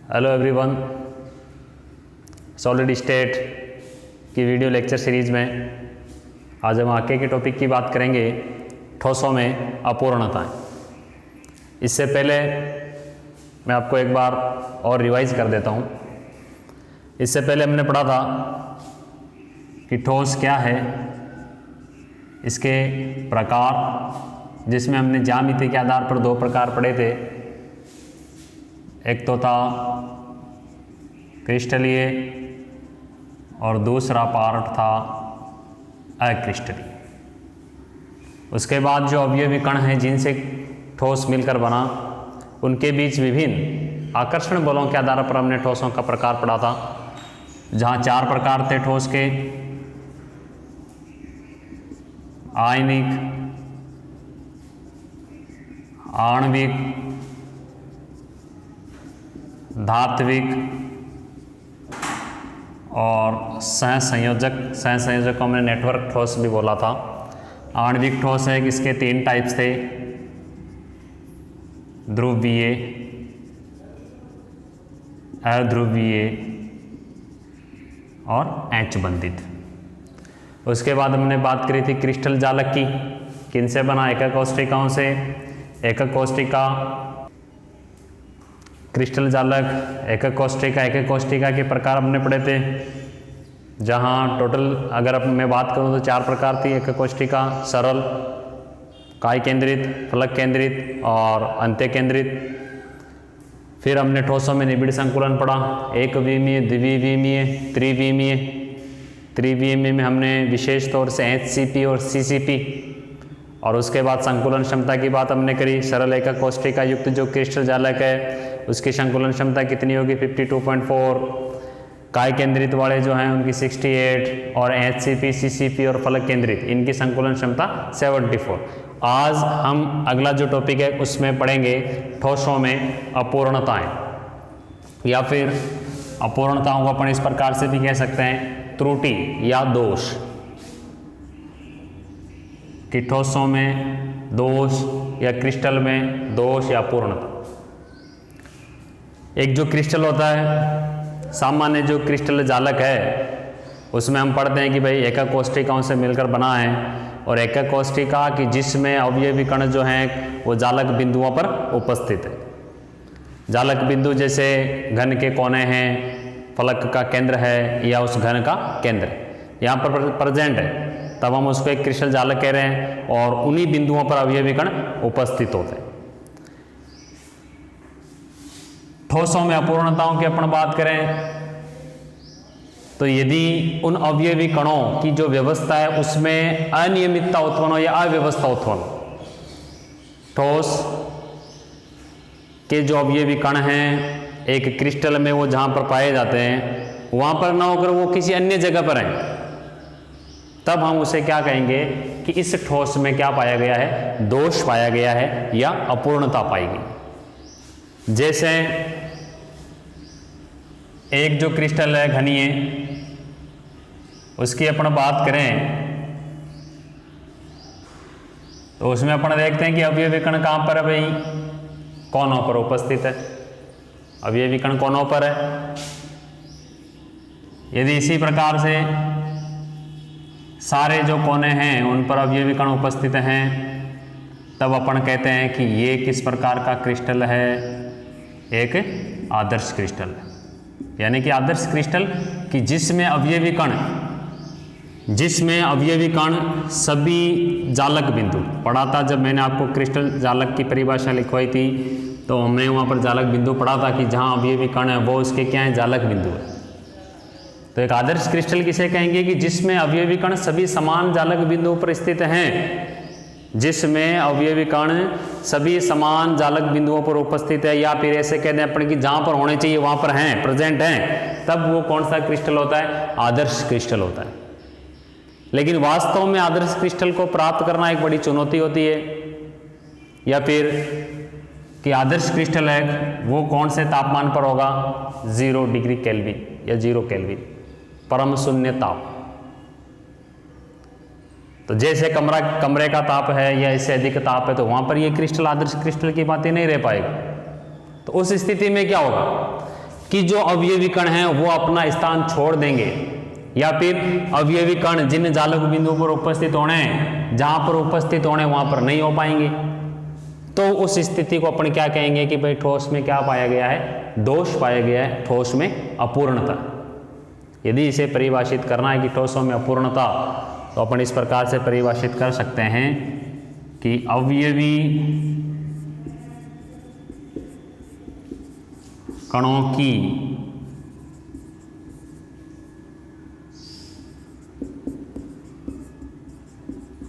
Hello everyone, solid state की video lecture series में आज हम आगे के टॉपिक की बात करेंगे, ठोसों में अपूर्णताएं। इससे पहले मैं आपको एक बार और रिवाइज कर देता हूँ। इससे पहले हमने पढ़ा था कि ठोस क्या है, इसके प्रकार, जिसमें हमने ज्यामिति के आधार पर दो प्रकार पढ़े थे। एक तो था क्रिस्टलीय और दूसरा पार्ट था अक्रिस्टलीय। उसके बाद जो अवयवी कण हैं जिनसे ठोस मिलकर बना, उनके बीच विभिन्न आकर्षण बलों के आधार पर हमने ठोसों का प्रकार पढ़ा था, जहाँ 4 प्रकार थे ठोस के: आयनिक, आणविक, धात्विक और सहसंयोजक। सहसंयोजक को हमने नेटवर्क ठोस भी बोला था। आणविक ठोस है, इसके 3 टाइप्स थे: ध्रुवीय, अध्रुवीय और एच बंधित। उसके बाद हमने बात करी थी क्रिस्टल जालक की, किनसे बना? एकक कोष्ठिकाओं से। एकक कोष्ठिका, क्रिस्टल जालक, एकक कोष्ठिका के प्रकार हमने पढ़े थे, जहाँ टोटल अगर मैं बात करूँ तो 4 प्रकार थी: एकक कोष्ठिका, सरल, काय केंद्रित, फलक केंद्रित और अंत्य केंद्रित। फिर हमने ठोसों में निबिड़ संकुलन पढ़ा: एक विमीय, द्विविमीय, त्रिविमीय। त्रिविमीय में हमने विशेष तौर से HCP और CCP, और उसके बाद संकुलन क्षमता की बात हमने करी। सरल एकक कोष्ठिका युक्त जो क्रिस्टल जालक है उसकी संकुलन क्षमता कितनी होगी? 52.4। काय केंद्रित वाले जो हैं उनकी 68, और HCP, CCP और फलक केंद्रित इनकी संकुलन क्षमता 74। आज हम अगला जो टॉपिक है उसमें पढ़ेंगे ठोसों में अपूर्णताएं, या फिर अपूर्णताओं को अपन इस प्रकार से भी कह सकते हैं त्रुटि या दोष, कि ठोसों में दोष या क्रिस्टल में दोष या अपूर्णता। एक जो क्रिस्टल होता है, सामान्य जो क्रिस्टल जालक है, उसमें हम पढ़ते हैं कि भाई एकक कोष्ठिकाओं से मिलकर बना है, और एकक कोष्ठिका कि जिसमें अवयवी कण जो हैं वो जालक बिंदुओं पर उपस्थित है। जालक बिंदु जैसे घन के कोने हैं, फलक का केंद्र है या उस घन का केंद्र यहाँ पर प्रेजेंट है, तब हम उसको एक क्रिस्टल जालक कह रहे हैं, और उन्हीं बिंदुओं पर अवयवी कण उपस्थित होते हैं। ठोसों में अपूर्णताओं की अपन बात करें तो यदि उन अवयवी कणों की जो व्यवस्था है उसमें अनियमितता उत्पन्न हो या अव्यवस्था उत्पन्न हो, ठोस के जो अवयवी कण हैं एक क्रिस्टल में वो जहां पर पाए जाते हैं वहां पर ना होकर वो किसी अन्य जगह पर हैं, तब हम उसे क्या कहेंगे कि इस ठोस में क्या पाया गया है? दोष पाया गया है या अपूर्णता पाई गई। जैसे एक जो क्रिस्टल है घनीय, उसकी अपन बात करें तो उसमें अपन देखते हैं कि अवयवी कण कहाँ पर है भाई? कोनों पर उपस्थित है। अवयवी कण कोनों पर है। यदि इसी प्रकार से सारे जो कोने हैं उन पर अवयवी कण उपस्थित हैं, तब अपन कहते हैं कि ये किस प्रकार का क्रिस्टल है? एक आदर्श क्रिस्टल है। यानी कि आदर्श क्रिस्टल कि जिसमें अवयवी कण सभी जालक बिंदु पढ़ा था। जब मैंने आपको क्रिस्टल जालक की परिभाषा लिखवाई थी तो हमने वहाँ पर जालक बिंदु पढ़ा था कि जहाँ अवयवी कण है वो उसके क्या है? जालक बिंदु है। तो एक आदर्श क्रिस्टल किसे कहेंगे? कि जिसमें अवयवी कण सभी समान जालक बिंदुओं पर स्थित हैं, जिसमें अवयवी कण सभी समान जालक बिंदुओं पर उपस्थित है, या फिर ऐसे कहते हैं अपन कि जहां पर होने चाहिए वहां पर हैं, प्रेजेंट हैं, तब वो कौन सा क्रिस्टल होता है? आदर्श क्रिस्टल होता है। लेकिन वास्तव में आदर्श क्रिस्टल को प्राप्त करना एक बड़ी चुनौती होती है। या फिर कि आदर्श क्रिस्टल है वो कौन से तापमान पर होगा? 0 डिग्री केल्विन या 0 केल्विन, परम शून्य ताप। तो जैसे कमरे का ताप है या इससे अधिक ताप है तो वहाँ पर ये क्रिस्टल आदर्श क्रिस्टल की बातें नहीं रह पाएगा। तो उस स्थिति में क्या होगा कि जो अवयवी कण हैं वो अपना स्थान छोड़ देंगे, या फिर अवयवी कण जिन जालक बिंदुओं पर उपस्थित होने हैं, जहां पर उपस्थित होने वहां पर नहीं हो पाएंगे, तो उस स्थिति को अपन क्या कहेंगे कि भाई ठोस में क्या पाया गया है, दोष पाया गया है, ठोस में अपूर्णता। यदि इसे परिभाषित करना है कि ठोसों में अपूर्णता, तो अपन इस प्रकार से परिभाषित कर सकते हैं कि अवयवी कणों की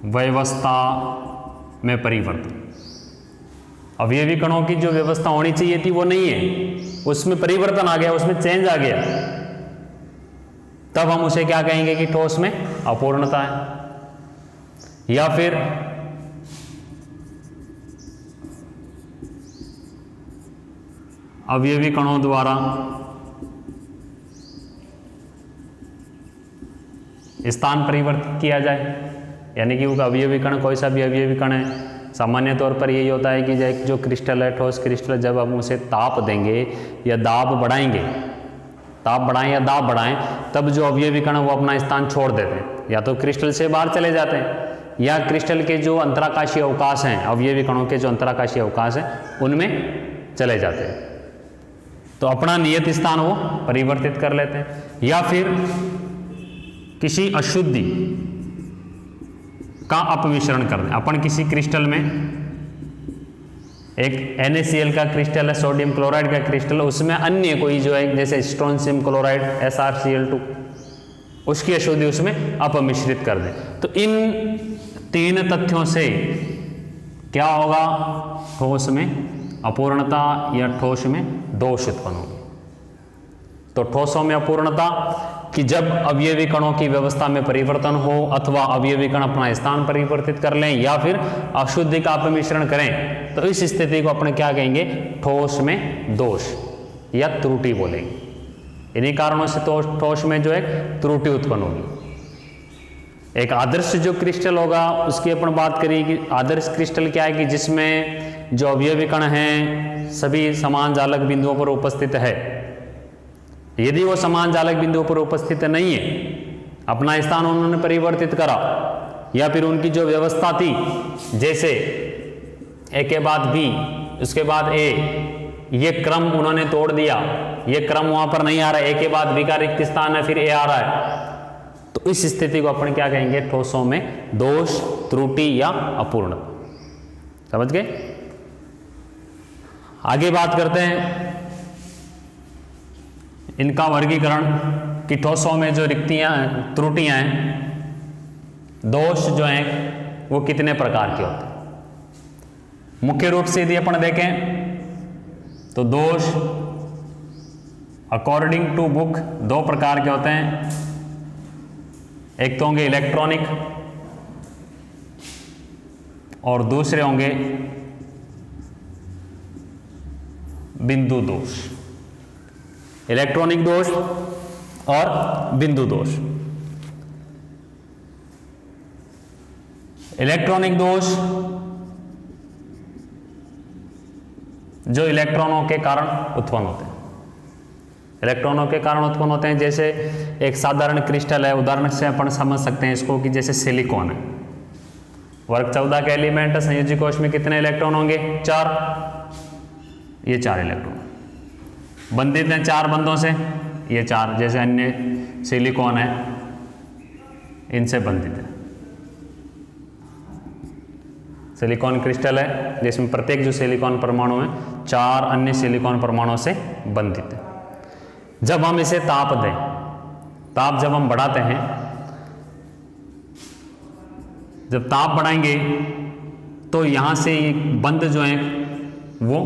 व्यवस्था में परिवर्तन। अवयवी कणों की जो व्यवस्था होनी चाहिए थी वो नहीं है, उसमें परिवर्तन आ गया, उसमें चेंज आ गया, तब हम उसे क्या कहेंगे कि ठोस में अपूर्णता है। या फिर अवयवी कणों द्वारा स्थान परिवर्तित किया जाए, यानी कि वो अवयवी कण कोई सा भी अवयवी कण है, सामान्य तौर पर यही होता है कि जो क्रिस्टल है, ठोस क्रिस्टल, जब हम उसे ताप देंगे या दाब बढ़ाएंगे, ताप बढ़ाएं या दाब बढ़ाएं, तब जो अवयवी कण वो अपना स्थान छोड़ देते हैं, या तो क्रिस्टल से बाहर चले जाते हैं, या क्रिस्टल के जो अंतराकाशीय अवकाश हैं, अवयवी कणों के जो अंतराकाशीय अवकाश हैं उनमें चले जाते हैं, तो अपना नियत स्थान वो परिवर्तित कर लेते हैं। या फिर किसी अशुद्धि का अपमिश्रण कर दें। अपन किसी क्रिस्टल में, एक NaCl का क्रिस्टल है, सोडियम क्लोराइड का क्रिस्टल, उसमें अन्य कोई जो है जैसे स्ट्रोंशियम क्लोराइड SrCl2, उसकी अशुद्धि उसमें अपमिश्रित कर दें, तो इन तीन तथ्यों से क्या होगा, ठोस में अपूर्णता या ठोस में दोष उत्पन्न होगी। तो ठोसों में अपूर्णता कि जब अवयवी कणों की व्यवस्था में परिवर्तन हो, अथवा अवयवी कण अपना स्थान परिवर्तित कर लें, या फिर अशुद्धि का अपमिश्रण करें, तो इस स्थिति को अपन क्या कहेंगे, ठोस में दोष या त्रुटि बोलेंगे। इन्हीं कारणों से तो ठोस में जो है त्रुटि उत्पन्न होगी। एक आदर्श जो क्रिस्टल होगा उसकी अपन बात करें कि आदर्श क्रिस्टल क्या है कि जिसमें जो अवयवी कण हैं सभी समान जालक बिंदुओं पर उपस्थित है। यदि वो समान जालक बिंदुओं पर उपस्थित नहीं है, अपना स्थान उन्होंने परिवर्तित करा, या फिर उनकी जो व्यवस्था थी जैसे ए के बाद बी, उसके बाद ए, ये क्रम उन्होंने तोड़ दिया, ये क्रम वहां पर नहीं आ रहा है, ए के बाद बी का रिक्त स्थान है, फिर ए आ रहा है, तो इस स्थिति को अपन क्या कहेंगे, ठोसों में दोष, त्रुटि या अपूर्णता। समझ गए? आगे बात करते हैं इनका वर्गीकरण कि ठोसों में जो रिक्तियां, त्रुटियां हैं, दोष जो हैं वो कितने प्रकार के होते हैं। मुख्य रूप से यदि अपन देखें तो दोष अकॉर्डिंग टू बुक दो प्रकार के होते हैं। एक तो होंगे इलेक्ट्रॉनिक और दूसरे होंगे बिंदु दोष। इलेक्ट्रॉनिक दोष और बिंदु दोष। इलेक्ट्रॉनिक दोष जो इलेक्ट्रॉनों के कारण उत्पन्न होते हैं, इलेक्ट्रॉनों के कारण उत्पन्न होते हैं। जैसे एक साधारण क्रिस्टल है, उदाहरण से अपन समझ सकते हैं इसको कि जैसे सिलिकॉन है, वर्ग 14 के एलिमेंट है, संयोजी कोश में कितने इलेक्ट्रॉन होंगे, 4, ये 4 इलेक्ट्रॉन बंधित हैं 4 बंधों से, ये 4, जैसे अन्य सिलिकॉन है इनसे बंधित है। सिलिकॉन क्रिस्टल है जिसमें प्रत्येक जो सिलिकॉन परमाणु है 4 अन्य सिलिकॉन परमाणुओं से बंधित है। जब हम इसे ताप दें, ताप जब हम बढ़ाते हैं, जब ताप बढ़ाएंगे तो यहां से ये बंध जो है वो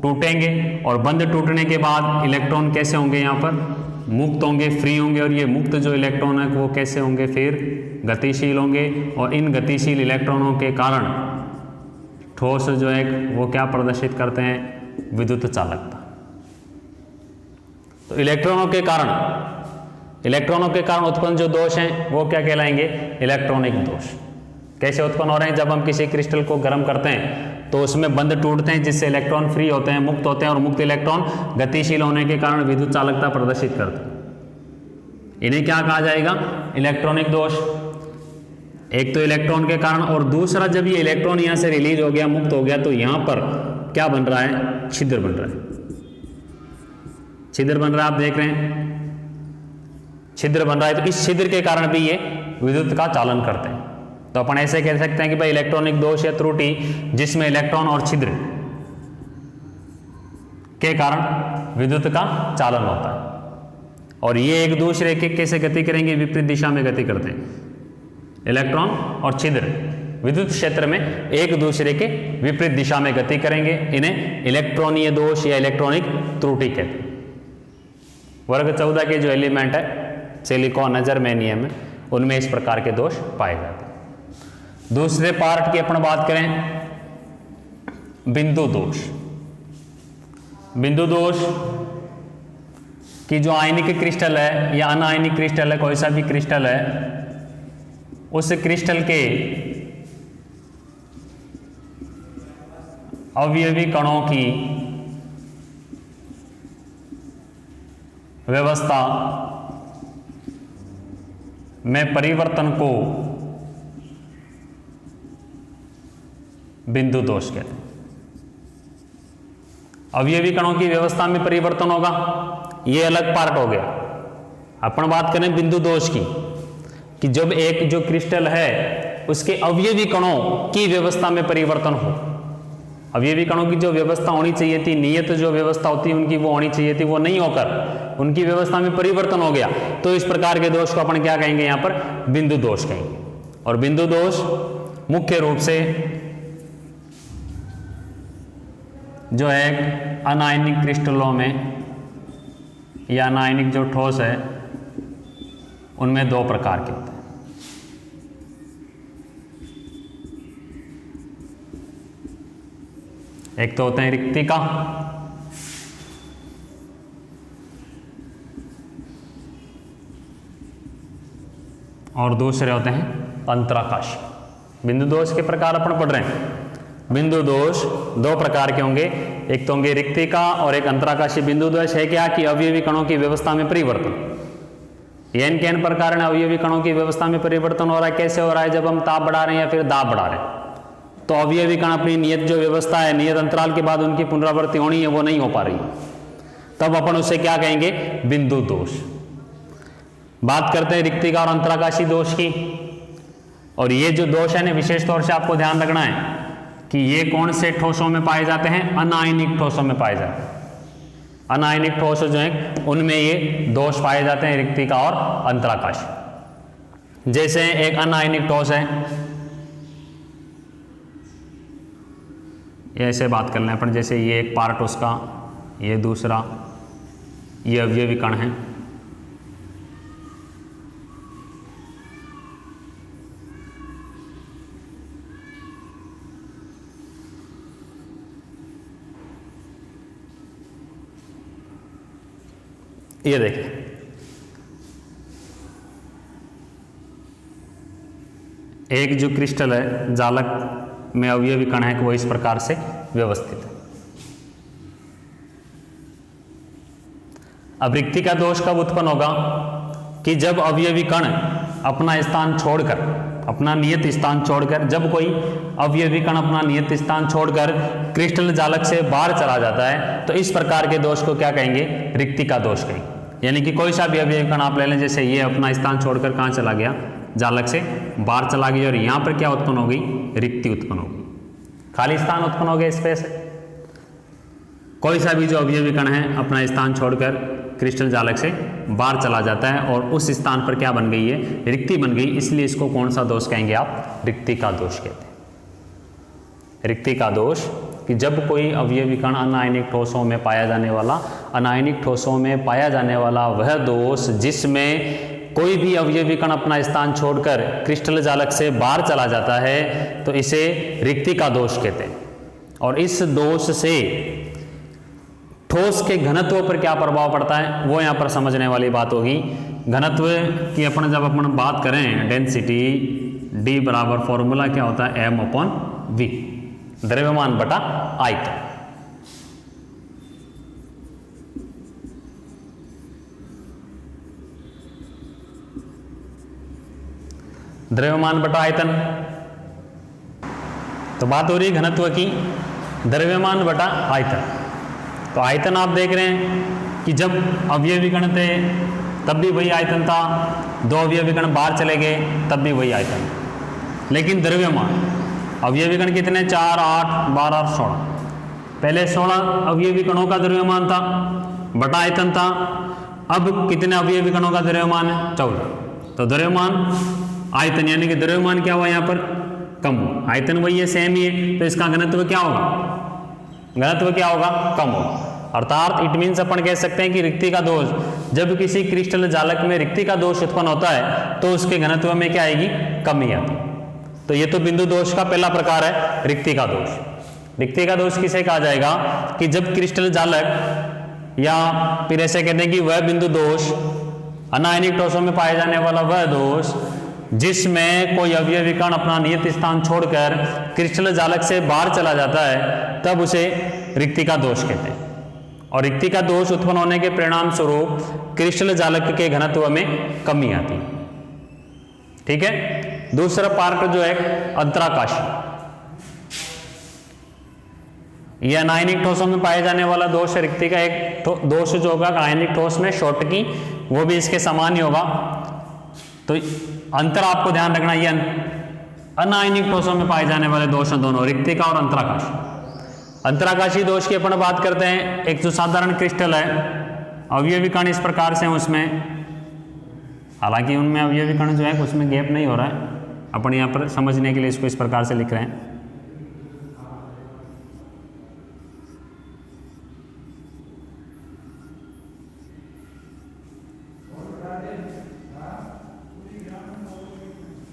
टूटेंगे, और बंध टूटने के बाद इलेक्ट्रॉन कैसे होंगे, यहाँ पर मुक्त होंगे, फ्री होंगे, और ये मुक्त जो इलेक्ट्रॉन है वो कैसे होंगे, फिर गतिशील होंगे, और इन गतिशील इलेक्ट्रॉनों के कारण ठोस जो है वो क्या प्रदर्शित करते हैं, विद्युत चालकता। तो इलेक्ट्रॉनों के कारण उत्पन्न जो दोष हैं वो क्या कहलाएंगे, इलेक्ट्रॉनिक दोष कैसे उत्पन्न हो रहे हैं? जब हम किसी क्रिस्टल को गर्म करते हैं तो उसमें बंध टूटते हैं, जिससे इलेक्ट्रॉन फ्री होते हैं, मुक्त होते हैं, और मुक्त इलेक्ट्रॉन गतिशील होने के कारण विद्युत चालकता प्रदर्शित करते हैं। इन्हें क्या कहा जाएगा? इलेक्ट्रॉनिक दोष। एक तो इलेक्ट्रॉन के कारण, और दूसरा जब ये इलेक्ट्रॉन यहां से रिलीज हो गया, मुक्त हो गया, तो यहां पर क्या बन रहा है? छिद्र बन रहा है। छिद्र बन रहा है, आप देख रहे हैं छिद्र बन रहा है। तो इस छिद्र के कारण भी ये विद्युत का चालन करते हैं। तो अपन ऐसे कह सकते हैं कि भाई इलेक्ट्रॉनिक दोष या त्रुटि जिसमें इलेक्ट्रॉन और छिद्र के कारण विद्युत का चालन होता है, और ये एक दूसरे के कैसे गति करेंगे? विपरीत दिशा में गति करते हैं। इलेक्ट्रॉन और छिद्र विद्युत क्षेत्र में एक दूसरे के विपरीत दिशा में गति करेंगे। इन्हें इलेक्ट्रॉनीय दोष या इलेक्ट्रॉनिक त्रुटि कहते हैं। वर्ग 14 के जो एलिमेंट है, सिलिकॉन है, जर्मेनियम है, उनमें इस प्रकार के दोष पाए जाते हैं। दूसरे पार्ट की अपन बात करें, बिंदु दोष। बिंदु दोष कि जो आयनिक क्रिस्टल है या अनायनिक क्रिस्टल है, कोई सा भी क्रिस्टल है, उस क्रिस्टल के अवयवी कणों की व्यवस्था में परिवर्तन को बिंदु दोष कहते हैं। अवयवी कणों की व्यवस्था में परिवर्तन होगा, ये अलग पार्ट हो गया। अपन बात करें बिंदु दोष की, कि जब एक जो क्रिस्टल है उसके अवयवी कणों की व्यवस्था में परिवर्तन हो। अवयवी कणों की जो व्यवस्था होनी चाहिए थी, नियत जो व्यवस्था होती है उनकी वो होनी चाहिए थी, वो नहीं होकर उनकी व्यवस्था में परिवर्तन हो गया, तो इस प्रकार के दोष को अपन क्या कहेंगे? यहाँ पर बिंदु दोष कहेंगे। और बिंदु दोष मुख्य रूप से जो है अनायनिक क्रिस्टलों में या अनायनिक जो ठोस है उनमें दो प्रकार के होते हैं। एक तो होते हैं रिक्तिका, और दूसरे होते हैं अंतराकाशी। बिंदु दोष के प्रकार अपन पढ़ रहे हैं। बिंदु दोष दो प्रकार के होंगे, एक तो होंगे रिक्तिका और एक अंतराकाशी। बिंदु दोष है क्या? कि अवयवी कणों की व्यवस्था में परिवर्तन। एन के एन प्रकार है अवयवी कणों की व्यवस्था में परिवर्तन हो रहा है। कैसे हो रहा है? जब हम ताप बढ़ा रहे हैं या फिर दाब बढ़ा रहे हैं, तो अवयवी कण अपनी नियत जो व्यवस्था है, नियत अंतराल के बाद उनकी पुनरावृत्ति होनी है, वो नहीं हो पा रही, तब अपन उसे क्या कहेंगे? बिंदु दोष। बात करते हैं रिक्तिका और अंतराकाशी दोष की। और ये जो दोष है ना, विशेष तौर से आपको ध्यान रखना है कि ये कौन से ठोसों में पाए जाते हैं? अनायनिक ठोसों में पाए जाते हैं। अनायनिक ठोस जो है उनमें ये दोष पाए जाते हैं, रिक्तिका और अंतराकाशी। जैसे एक अनायनिक ठोस है, ऐसे बात कर लें अपन, जैसे ये एक पार्ट उसका, ये दूसरा, ये अवयवी कण है। ये देखिए, एक जो क्रिस्टल है, जालक में अवयवी कण है, वो इस प्रकार से व्यवस्थित है। अब रिक्तिका दोष कब उत्पन्न होगा? कि जब अवयवी कण अपना स्थान छोड़कर, अपना नियत स्थान छोड़कर, जब कोई अवयवी कण अपना नियत स्थान छोड़कर क्रिस्टल जालक से बाहर चला जाता है, तो इस प्रकार के दोष को क्या कहेंगे? रिक्तिका दोष कहेंगे। यानी कि कोई सा भी अवयवी कण आप ले लें, जैसे ये अपना स्थान छोड़कर कहाँ चला गया? जालक से बाहर चला गया, और यहाँ पर क्या उत्पन्न हो गई? रिक्ति उत्पन्न हो गई, खाली स्थान उत्पन्न हो गया, स्पेस। कोई सा भी जो अवयवी कण है अपना स्थान छोड़कर क्रिस्टल जालक से बाहर चला जाता है, और उस स्थान पर क्या बन गई है? रिक्ति बन गई। इसलिए इसको कौन सा दोष कहेंगे आप? रिक्तिका दोष कहते हैं। रिक्तिका दोष कि जब कोई अवयवी कण अनायनिक ठोसों में पाया जाने वाला, अनायनिक ठोसों में पाया जाने वाला वह दोष जिसमें कोई भी अवयवी कण अपना स्थान छोड़कर क्रिस्टल जालक से बाहर चला जाता है, तो इसे रिक्तिका दोष कहते हैं। और इस दोष से ठोस के घनत्व पर क्या प्रभाव पड़ता है, वो यहाँ पर समझने वाली बात होगी। घनत्व की अपन जब अपन बात करें, डेंसिटी डी बराबर फॉर्मूला क्या होता है, एम अपॉन वी, द्रव्यमान बटा आयतन। द्रव्यमान बटा आयतन, तो बात हो रही है घनत्व की, द्रव्यमान बटा आयतन। तो आयतन आप देख रहे हैं कि जब अवयवी कण थे तब भी वही आयतन था, दो अवयवी कण बाहर चले गए तब भी वही आयतन। लेकिन द्रव्यमान, अवयवी कण कितने, 4, 8, 12, 16, पहले 16 अवयवी कणों का द्रव्यमान था बटा आयतन था, अब कितने अवयवी कणों का द्रव्यमान है, 14। तो द्रव्यमान आयतन यानी कि द्रव्यमान क्या हुआ यहाँ पर, कम हुआ, आयतन वही है, सेम ही है, तो इसका घनत्व क्या होगा, घनत्व क्या होगा, कम होगा। अर्थात इट मीन्स अपन कह सकते हैं कि रिक्ति का दोष, जब किसी क्रिस्टल जालक में रिक्ति का दोष उत्पन्न होता है तो उसके घनत्व में क्या आएगी, कमी आती। तो ये तो बिंदु दोष का पहला प्रकार है, रिक्ति का दोष। रिक्ति का दोष किसे कहा जाएगा कि जब क्रिस्टल जालक, या फिर ऐसे कहते हैं कि वह बिंदु दोष, अनायनिक ठोसों में पाए जाने वाला वह दोष जिसमें कोई अवयवी कण अपना नियत स्थान छोड़कर क्रिस्टल जालक से बाहर चला जाता है, तब उसे रिक्ति का दोष कहते हैं। और रिक्ति का दोष उत्पन्न होने के परिणाम स्वरूप क्रिस्टल जालक के घनत्व में कमी आती है। ठीक है। दूसरा पार्ट जो है अंतराकाशी, यह अनायनिक ठोसों में पाए जाने वाला दोष है। रिक्ति का एक दोष जो होगा आयनिक ठोस में शॉर्ट की, वो भी इसके समान ही होगा। तो अंतर आपको ध्यान रखना, ये अनायनिक ठोसों में पाए जाने वाले दोष हैं दोनों, रिक्ति का और अंतराकाशी। अंतराकाशी दोष की अपन बात करते हैं, एक जो साधारण क्रिस्टल है, अवयवी कण इस प्रकार से हैं उसमें, हालांकि उनमें अवयवी कण जो है उसमें गैप नहीं हो रहा है, अपन यहाँ पर समझने के लिए इसको इस प्रकार से लिख रहे हैं।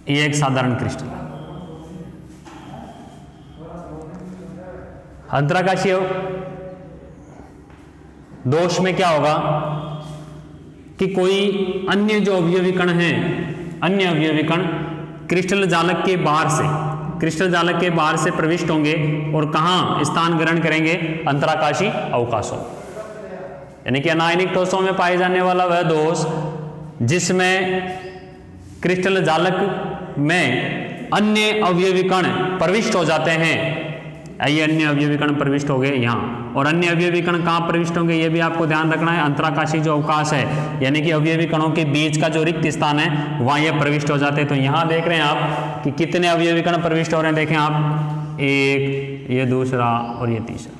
ये एक साधारण क्रिस्टल है। अंतराकाशीय दोष में क्या होगा कि कोई अन्य जो अवयवी कण हैं, अन्य अवयवी कण क्रिस्टल जालक के बाहर से, क्रिस्टल जालक के बाहर से प्रविष्ट होंगे और कहाँ स्थान ग्रहण करेंगे, अंतराकाशी अवकाशों, यानी कि अनायनिक ठोसों में पाए जाने वाला वह दोष जिसमें क्रिस्टल जालक में अन्य अवयवी कण प्रविष्ट हो जाते हैं। ये अन्य अवयवी कण प्रविष्ट हो गए यहाँ, और अन्य अवयवी कण कहाँ प्रविष्ट होंगे ये भी आपको ध्यान रखना है। अंतराकाशी जो अवकाश है, यानी कि अवयवी कणों के बीच का जो रिक्त स्थान है वहाँ ये प्रविष्ट हो जाते हैं। तो यहाँ देख रहे हैं आप कि कितने अवयवी कण प्रविष्ट हो रहे हैं, देखें आप, एक, ये दूसरा और ये तीसरा।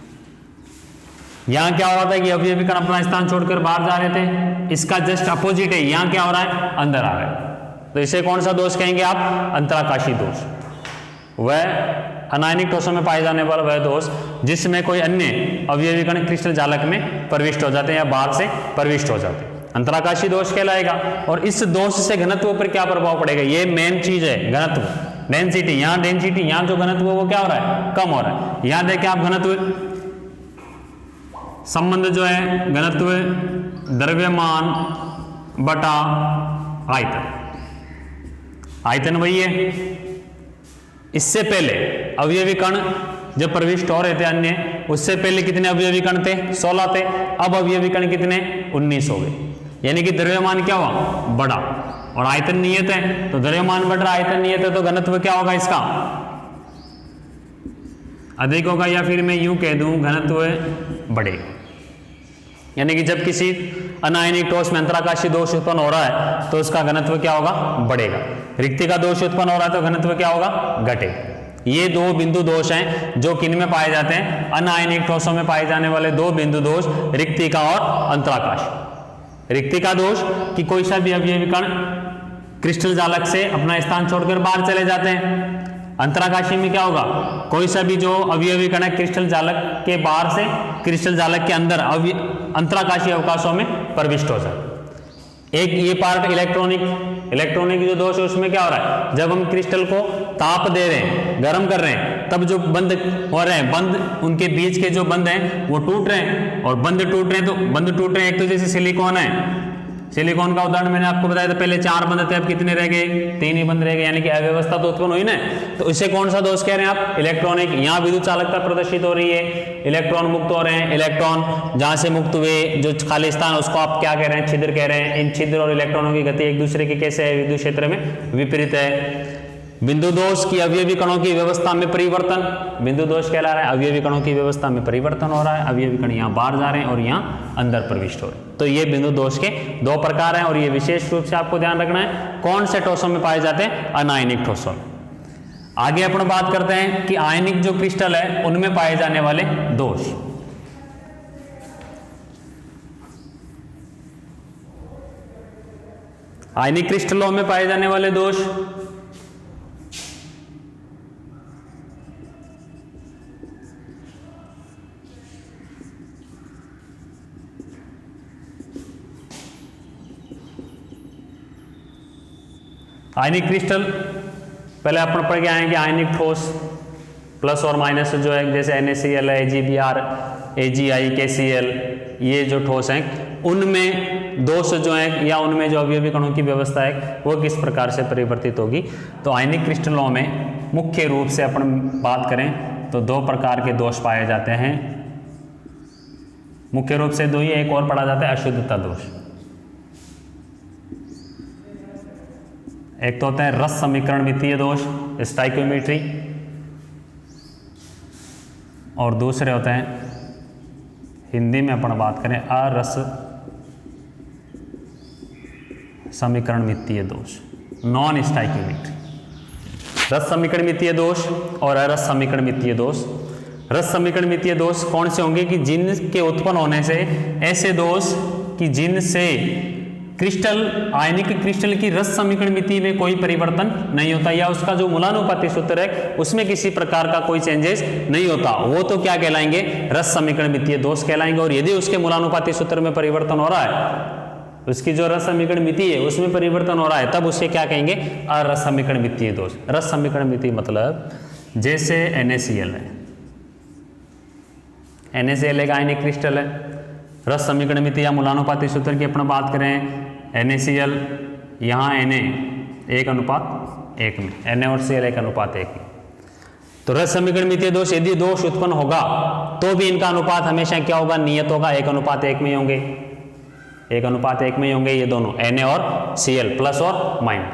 यहाँ क्या हो रहा था कि अवयवी कण अपना स्थान छोड़कर बाहर जा रहे थे, इसका जस्ट अपोजिट है, यहाँ क्या हो रहा है, अंदर आ रहा है। तो इसे कौन सा दोष कहेंगे आप, अंतराकाशी दोष। वह अनायनिक ठोसों में पाए जाने वाला वह दोष जिसमें कोई अन्य अवयवी कण क्रिस्टल जालक में प्रविष्ट हो जाते हैं या बाहर से प्रविष्ट हो जाते हैं, अंतराकाशी दोष कहलाएगा। और इस दोष से घनत्व पर क्या प्रभाव पड़ेगा, ये मेन चीज है, घनत्व, डेंसिटी। यहाँ डेंसिटी, यहाँ जो घनत्व वो क्या हो रहा है, कम हो रहा है। यहाँ देखें आप घनत्व संबंध जो है, घनत्व द्रव्यमान बटा आयतन, आयतन वही है। इससे पहले अवयवी कण जब प्रविष्ट हो रहे थे अन्य, उससे पहले कितने अवयवी कण थे, 16 थे। अब अवयवी कण कितने, 19 हो गए, यानी कि द्रव्यमान क्या हुआ, बढ़ा, और आयतन नियत है। तो द्रव्यमान बढ़ रहा, आयतन नियत है, तो घनत्व क्या होगा इसका, अधिक होगा, या फिर मैं यूं कह दूं घनत्व बढ़ेगा। यानी कि जब किसी अनायनिक ठोस में अंतराकाशी दोष उत्पन्न हो रहा है तो उसका घनत्व क्या होगा, बढ़ेगा। रिक्ति का दोष उत्पन्न हो रहा है तो घनत्व क्या होगा, घटेगा। ये दो बिंदु दोष हैं जो किन में पाए जाते हैं, अनायनिक ठोसों में पाए जाने वाले दो बिंदु दोष, रिक्ति का और अंतराकाश। रिक्ति का दोष कि कोई सा भी अवयवी कण क्रिस्टल जालक से अपना स्थान छोड़कर बाहर चले जाते हैं। अंतराकाशी में क्या होगा, कोई सा भी जो अवयवी कण है क्रिस्टल जालक के बाहर से क्रिस्टल जालक के अंदर अंतराकाशी अवकाशों में प्रविष्ट हो जाए। एक ये पार्ट इलेक्ट्रॉनिक जो दोष है उसमें क्या हो रहा है, जब हम क्रिस्टल को ताप दे रहे हैं, गर्म कर रहे हैं, तब जो बंद हो रहे हैं, बंद उनके बीच के जो बंद हैं वो टूट रहे हैं, और बंद टूट रहे हैं, तो बंद टूट रहे हैं, एक तो जैसे सिलिकॉन है, सिलिकॉन का उदाहरण मैंने आपको बताया था, पहले 4 बंद थे, अब कितने रह गए? 3 ही बंद रह गए, यानी कि अव्यवस्था तो उत्पन्न हुई ना। तो इससे कौन सा दोष कह रहे हैं आप? इलेक्ट्रॉनिक। यहाँ विद्युत चालकता प्रदर्शित हो रही है, इलेक्ट्रॉन मुक्त हो रहे हैं। इलेक्ट्रॉन जहां से मुक्त हुए जो खाली स्थान, उसको आप क्या कह रहे हैं? छिद्र कह रहे हैं। इन छिद्र और इलेक्ट्रॉनों की गति एक दूसरे की कैसे है? विद्युत क्षेत्र में विपरीत है। बिंदु दोष की अवयवी कणों की व्यवस्था में परिवर्तन, बिंदु दोष कहला रहा है अवयवी कणों की व्यवस्था में परिवर्तन हो रहा है। अवयवी कण यहाँ बाहर जा रहे हैं और यहाँ अंदर प्रविष्ट हो रहे हैं। तो ये बिंदु दोष के 2 प्रकार हैं और ये विशेष रूप से आपको ध्यान रखना है। कौन से ठोसों में पाए जाते हैं? अनायनिक ठोसों में। आगे अपन बात करते हैं कि आयनिक जो क्रिस्टल है उनमें पाए जाने वाले दोष। आयनिक क्रिस्टलों में पाए जाने वाले दोष आयनिक क्रिस्टल पहले अपन पढ़ के आए हैं कि आयनिक ठोस प्लस और माइनस जो है, जैसे NaCl, AgBr, AgI, KCl, ये जो ठोस हैं उनमें दोष जो है या उनमें जो अवयवी कणों की व्यवस्था है वो किस प्रकार से परिवर्तित होगी। तो आयनिक क्रिस्टलों में मुख्य रूप से अपन बात करें तो 2 प्रकार के दोष पाए जाते हैं। मुख्य रूप से 2 ही, एक और पढ़ा जाता है अशुद्धता दोष। एक तो होता है रस समीकरण मितीय दोष, स्टाइक्योमेट्री, और दूसरे होते हैं, हिंदी में अपन बात करें, अरस समीकरण मितीय दोष, नॉन स्टाइक्योमेट्री। रस समीकरण मितीय दोष और अरस समीकरण मितीय दोष। रस समीकरण मितीय दोष कौन से होंगे? कि जिनके उत्पन्न होने से ऐसे दोष कि जिनसे क्रिस्टल, आयनिक क्रिस्टल की रस समीकरण मिति में कोई परिवर्तन नहीं होता, या उसका जो मूलानुपाती सूत्र है उसमें किसी प्रकार का कोई चेंजेस नहीं होता, वो तो क्या कहलाएंगे? रस समीकरण मितीय दोष कहलाएंगे। और यदि उसके मूलानुपाती सूत्र में परिवर्तन हो रहा है, उसकी जो रस समीकरण मिति है उसमें परिवर्तन हो रहा है, तब उसे क्या कहेंगे? अरस समीकरण मितीय दोष। रस समीकरण मिति मतलब जैसे NaCl है, NaCl एक आयनिक क्रिस्टल है, रस समीकरण मिति या मूलानुपाती सूत्र की अपन बात करें, NaCl यहाँ Na 1:1 में, Na और Cl 1:1 में। तो रस समीकरण मितीय दोष यदि दोष उत्पन्न होगा तो भी इनका अनुपात हमेशा क्या होगा? नियत होगा, 1:1 में होंगे, 1:1 में होंगे ये दोनों, Na और Cl, प्लस और माइनस।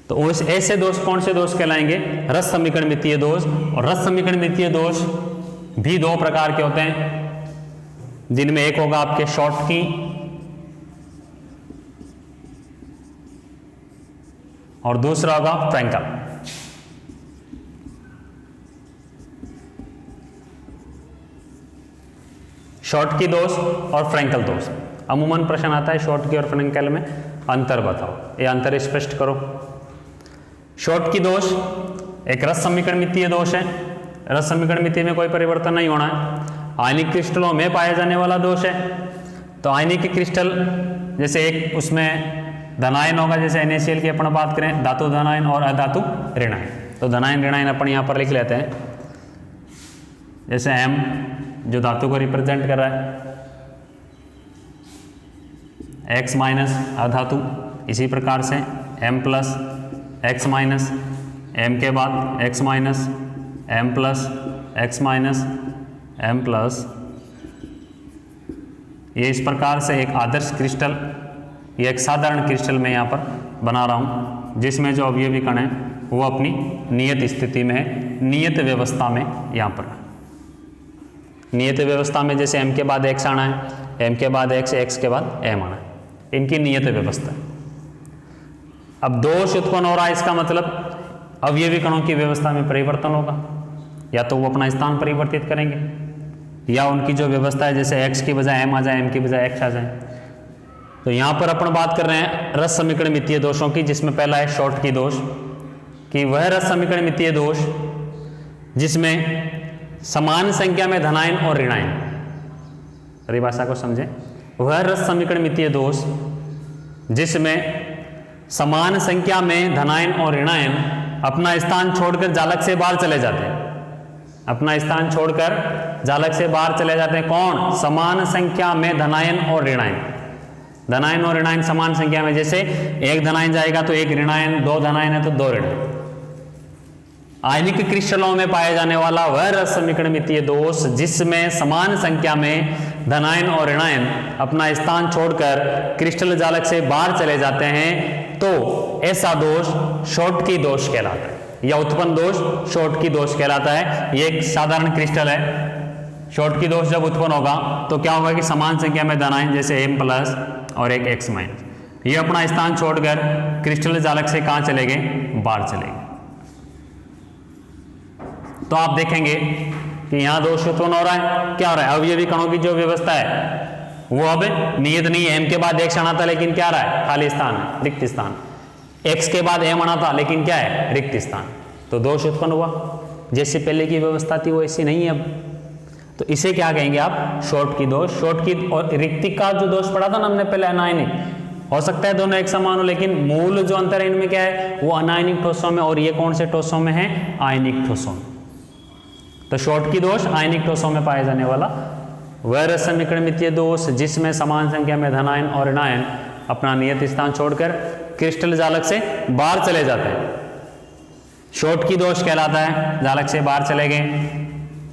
तो उस ऐसे दोष कौन से दोष कहलाएंगे? रस समीकरण मितीय दोष। और रस समीकरण मितीय दोष भी 2 प्रकार के होते हैं, जिनमें एक होगा आपके शॉर्टकी और दूसरा होगा फ्रैंकल। शॉर्टकी दोष और फ्रैंकल दोष। अमूमन प्रश्न आता है शॉर्टकी और फ्रैंकल में अंतर बताओ, ये अंतर स्पष्ट करो। शॉर्टकी दोष एक रस समीकरण मितीय दोष है, रस समीकरण मिति में कोई परिवर्तन नहीं होना है, आयनिक क्रिस्टलों में पाया जाने वाला दोष है। तो आयनिक क्रिस्टल जैसे एक उसमें धनायन होगा, जैसे NaCl की अपन बात करें, धातु धनायन और अधातु ऋणायन। तो धनायन ऋणायन अपन यहाँ पर लिख लेते हैं, जैसे M जो धातु को रिप्रेजेंट कर रहा है, X माइनस अधातु, इसी प्रकार से M plus X minus, M के बाद X minus, M plus X minus, M plus, ये इस प्रकार से एक आदर्श क्रिस्टल, ये एक साधारण क्रिस्टल मैं यहाँ पर बना रहा हूँ, जिसमें जो अवयवी कण है वो अपनी नियत स्थिति में है, नियत व्यवस्था में। यहाँ पर नियत व्यवस्था में जैसे M के बाद X आना है, M के बाद X, X के बाद M आना है, इनकी नियत व्यवस्था है। अब दोष उत्पन्न हो रहा है, इसका मतलब अवयवी कणों की व्यवस्था में परिवर्तन होगा, या तो वो अपना स्थान परिवर्तित करेंगे या उनकी जो व्यवस्था है जैसे X की बजाय M आ जाए, M की बजाय X आ जाए। तो यहाँ पर अपन बात कर रहे हैं रस समीकरण मितीय दोषों की, जिसमें पहला है शॉर्टकी दोष, कि वह रस समीकरण मितीय दोष जिसमें समान संख्या में धनायन और ऋणायन, परिभाषा को समझें, वह रस समीकरण मितीय दोष जिसमें समान संख्या में धनायन और ऋणायन अपना स्थान छोड़कर जालक से बाहर चले जाते हैं, अपना स्थान छोड़कर जालक से बाहर चले जाते हैं। कौन? समान संख्या में धनायन और ऋणायन। धनायन और ऋणायन समान संख्या में, जैसे एक धनायन जाएगा तो एक ऋणायन, दो धनायन है तो दो ऋणायन। आयनिक क्रिस्टलों में पाया जाने वाला वह रस समीकरणमितीय दोष जिसमें समान संख्या में धनायन और ऋणायन अपना स्थान छोड़कर क्रिस्टल जालक से बाहर चले जाते हैं, तो ऐसा दोष शॉर्टकी दोष कहलाता है, या उत्पन्न दोष शॉर्टकी दोष कहलाता है। ये एक साधारण क्रिस्टल है। शॉर्टकी दोष जब उत्पन्न होगा तो क्या होगा कि समान संख्या में धनायन, जैसे M प्लस और एक X माइनस, ये अपना स्थान छोड़कर क्रिस्टल जालक से कहां चले गए, बाहर चले गए। तो आप देखेंगे कि यहां दोष उत्पन्न हो रहा है। क्या हो रहा है, अवयवी कणों की जो व्यवस्था है वो अब नियत नहीं है। M के बाद एक क्षण आता, लेकिन क्या रहा है, खाली स्थान है, रिक्त स्थान। X के बाद M आना था, लेकिन क्या है, रिक्त स्थान। तो दोष उत्पन्न हुआ, जैसे पहले की व्यवस्था थी वो ऐसी नहीं है अब। तो इसे क्या कहेंगे आप, शॉर्टकी दोष। शॉर्टकी और रिक्ति का जो दोष पढ़ा था ना हमने पहले, अनायनिक, हो सकता है दोनों एक समान हो, लेकिन मूल जो अंतर है इनमें क्या है, वो अनायनिक ठोसों में, और ये कौन से ठोसों में है, आयनिक ठोसों में। तो शॉर्टकी दोष आयनिक ठोसों में पाया जाने वाला वह रस समीकरणमितीय दोष जिसमें समान संख्या में धनायन और ऋणायन अपना नियत स्थान छोड़कर क्रिस्टल जालक से बाहर चले जाते हैं, शॉर्टकी दोष कहलाता है। जालक से बाहर चले गए,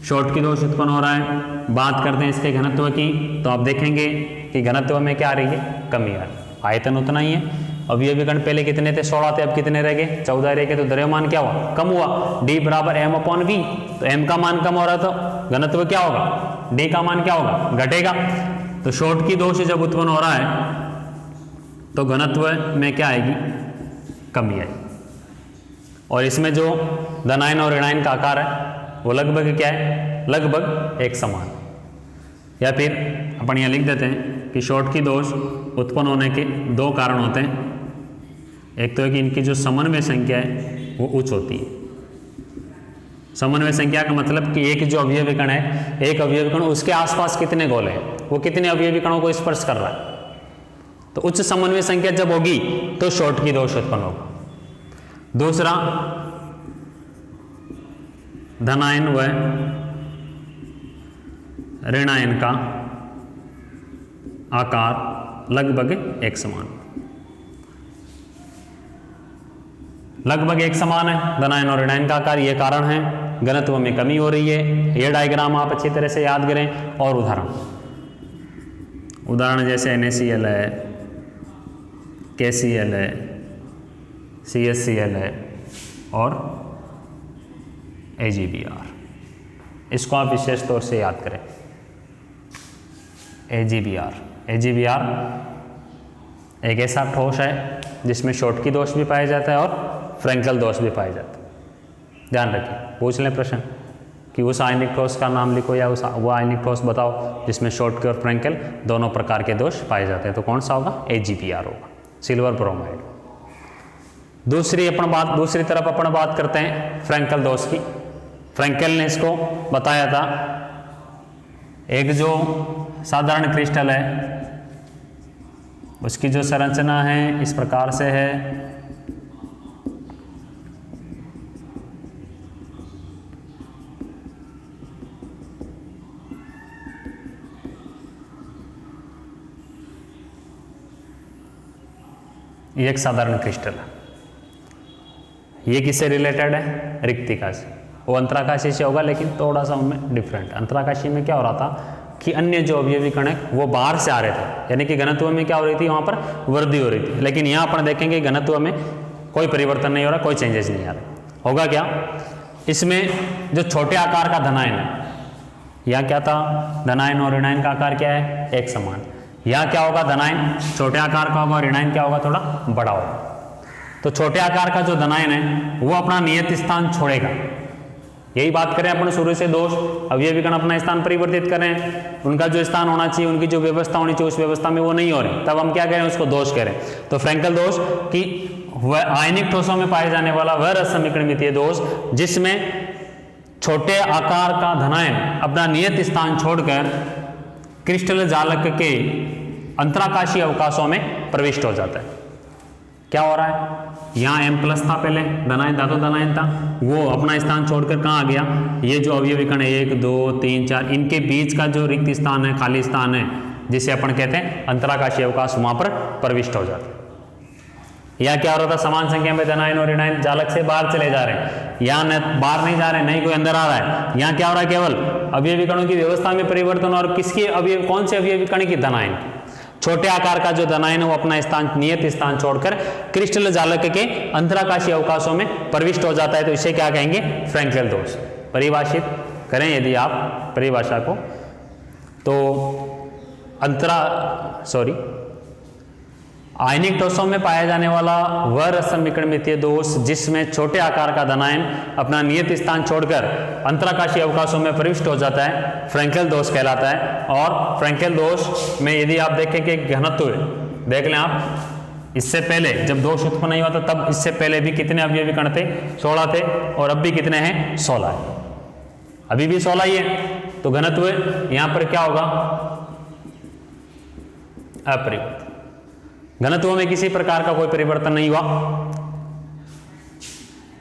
शॉर्टकी दोष उत्पन्न हो रहा है। बात करते हैं इसके घनत्व की, तो आप देखेंगे कि घनत्व में क्या आ रही है, कमी आ रही है। आयतन उतना ही है। अवयवी कण पहले कितने थे, 16 थे, अब कितने रह गए, 14 रह गए। तो द्रव्यमान क्या हुआ, कम हुआ। D बराबर M/V, तो M का मान कम हो रहा है तो घनत्व क्या होगा, D का मान क्या होगा, घटेगा। तो शॉर्टकी दोष जब उत्पन्न हो रहा है तो घनत्व में क्या आएगी, कमी आएगी। और इसमें जो धनायन और ऋणायन का आकार है वो लगभग क्या है, लगभग एक समान। या फिर अपन यहाँ लिख देते हैं कि शॉर्टकी दोष उत्पन्न होने के दो कारण होते हैं। एक तो है कि इनकी जो समन्वय संख्या है वो उच्च होती है। समन्वय संख्या का मतलब कि एक जो अवयवी कण है, एक अवयवी कण, उसके आसपास कितने गोले हैं, वो कितने अवयवी कणों को स्पर्श कर रहा है। तो उच्च समन्वय संख्या जब होगी तो शॉर्टकी दोष उत्पन्न होगा। दूसरा, धनायन व ऋणायन का आकार लगभग एक समान, लगभग एक समान है धनायन और ऋणायन का आकार। ये कारण है। घनत्व में कमी हो रही है। ये डायग्राम आप अच्छी तरह से याद करें। और उदाहरण जैसे NaCl है, KCl है, CHCl है और AgBr, इसको आप विशेष तौर से याद करें। AgBr एक ऐसा ठोस है जिसमें शॉर्टकी दोष भी पाया जाता है और फ्रैंकल दोष भी पाया जाता है। ध्यान रखिए, पूछ लें प्रश्न कि उस आयनिक ठोस का नाम लिखो या वो आयनिक ठोस बताओ जिसमें शॉर्टकी और फ्रैंकल दोनों प्रकार के दोष पाए जाते हैं, तो कौन सा होगा, AgBr होगा, सिल्वर ब्रोमाइड। दूसरी तरफ अपन बात करते हैं फ्रैंकल दोष की। फ्रैंकल ने इसको बताया था, एक जो साधारण क्रिस्टल है उसकी जो संरचना है इस प्रकार से है। ये एक साधारण क्रिस्टल है। ये किससे रिलेटेड है, रिक्तिका से। वो अंतराकाशी से होगा लेकिन थोड़ा सा उनमें डिफरेंट। अंतराकाशी में क्या हो रहा था कि अन्य जो अवयवी कण है वो बाहर से आ रहे थे, यानी कि घनत्व में क्या हो रही थी, वहाँ पर वृद्धि हो रही थी। लेकिन यहाँ अपन देखेंगे घनत्व में कोई परिवर्तन नहीं हो रहा, कोई चेंजेस नहीं आ रहा। होगा क्या, इसमें जो छोटे आकार का धनायन है, यहाँ क्या था, धनायन और ऋणायन का आकार क्या है, एक समान। यहाँ क्या होगा, धनायन छोटे आकार का होगा और ऋणायन क्या होगा, थोड़ा बड़ा होगा। तो छोटे आकार का जो धनायन है वो अपना नियत स्थान छोड़ेगा। यही बात करें अपन शुरू से, दोष अवयवी कण अपना स्थान परिवर्तित करें, उनका जो स्थान होना चाहिए, उनकी जो व्यवस्था होनी चाहिए उस व्यवस्था में वो नहीं हो रही, तब हम क्या करें, उसको दोष करें। तो फ्रैंकल दोष कि वह आयनिक ठोसों में पाए जाने वाला वह रस समीकरणमितीय दोष जिसमें छोटे आकार का धनायन अपना नियत स्थान छोड़कर क्रिस्टल जालक के अंतराकाशीय अवकाशों में प्रविष्ट हो जाता है। क्या हो रहा है, यहाँ M+ था पहले, धनायन धातु धनायन था, वो अपना स्थान छोड़कर कहाँ आ गया, ये जो अवयवी कण है 1 2 3 4 इनके बीच का जो रिक्त स्थान है, खाली स्थान है, जिसे अपन कहते हैं अंतराकाशीय अवकाश वहां पर प्रविष्ट हो जाते हैं। यहाँ क्या हो रहा था, समान संख्या में धनायन और ऋणायन जालक से बाहर चले जा रहे हैं, यहाँ न बाहर नहीं जा रहे हैं, नहीं कोई अंदर आ रहा है। यहाँ क्या हो रहा है, केवल अवयवी कणों की व्यवस्था में परिवर्तन, और किसकी अवयव, कौन से अवयवी कण की, धनायन। छोटे आकार का जो धनायन है वो अपना स्थान, नियत स्थान छोड़कर क्रिस्टल जालक के अंतराकाशीय अवकाशों में प्रविष्ट हो जाता है, तो इसे क्या कहेंगे, फ्रैंकेल दोष। परिभाषित करें यदि आप परिभाषा को, तो आयनिक ठोसों में पाया जाने वाला वह रस समीकरणमितीय दोष जिसमें छोटे आकार का धनायन अपना नियत स्थान छोड़कर अंतराकाशीय अवकाशों में प्रविष्ट हो जाता है, फ्रैंकेल दोष कहलाता है। और फ्रैंकेल दोष में यदि आप देखें कि घनत्व देख लें आप, इससे पहले जब दोष उत्पन्न नहीं हुआ था तब इससे पहले भी कितने अवयवी कण थे, 16 थे, और अब भी कितने हैं, 16 है, अभी भी 16 ही है। तो घनत्व यहां पर क्या होगा, अपरिवर्तित। घनत्व में किसी प्रकार का कोई परिवर्तन नहीं हुआ।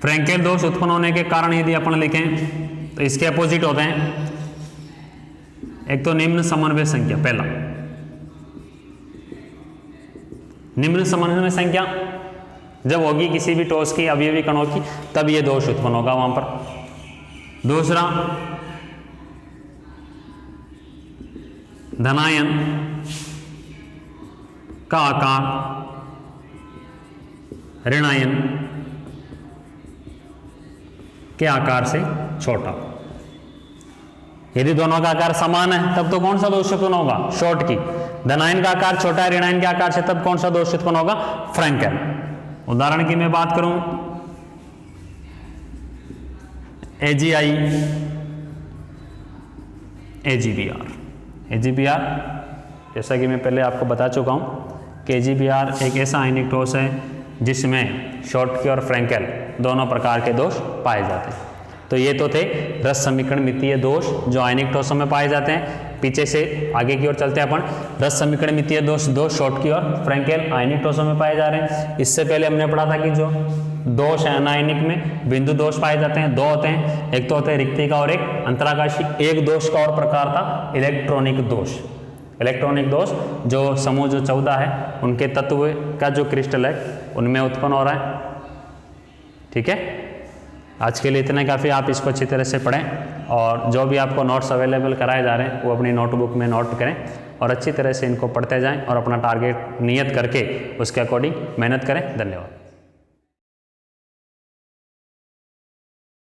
फ्रैंकेल दोष उत्पन्न होने के कारण यदि अपन लिखें तो इसके अपोजिट होते हैं। एक तो निम्न समन्वय संख्या, पहला निम्न समन्वय संख्या जब होगी किसी भी ठोस की अवयवी कणों की, तब ये दोष उत्पन्न होगा वहां पर। दूसरा, धनायन का आकार ऋणायन के आकार से छोटा। यदि दोनों का आकार समान है तब तो कौन सा दोष उत्पन्न होगा, शॉर्ट की। धनायन का आकार छोटा है ऋणायन के आकार से, तब कौन सा दोष उत्पन्न होगा, फ्रैंकेल। उदाहरण की मैं बात करूं, AgI AgBr। जैसा कि मैं पहले आपको बता चुका हूं कि AgBr एक ऐसा आयनिक ठोस है जिसमें शॉर्टकी और फ्रैंकेल दोनों प्रकार के दोष पाए जाते हैं। तो ये तो थे रस समीकरणमितीय दोष जो आयनिक ठोसों में पाए जाते हैं। पीछे से आगे की ओर चलते हैं अपन। रस समीकरणमितीय दोष दो शॉर्टकी और फ्रैंकेल आयनिक ठोसों में पाए जा रहे हैं। इससे पहले हमने पढ़ा था कि जो दोष है अनायनिक में बिंदु दोष पाए जाते हैं, दो होते हैं, एक तो होते हैं रिक्ति का और एक अंतराकाशी। एक दोष का और प्रकार था इलेक्ट्रॉनिक दोष। इलेक्ट्रॉनिक दोष जो समूह जो 14 है उनके तत्व का जो क्रिस्टल है उनमें उत्पन्न हो रहा है। ठीक है, आज के लिए इतना काफ़ी। आप इसको अच्छी तरह से पढ़ें और जो भी आपको नोट्स अवेलेबल कराए जा रहे हैं वो अपनी नोटबुक में नोट करें और अच्छी तरह से इनको पढ़ते जाएं और अपना टारगेट नियत करके उसके अकॉर्डिंग मेहनत करें। धन्यवाद।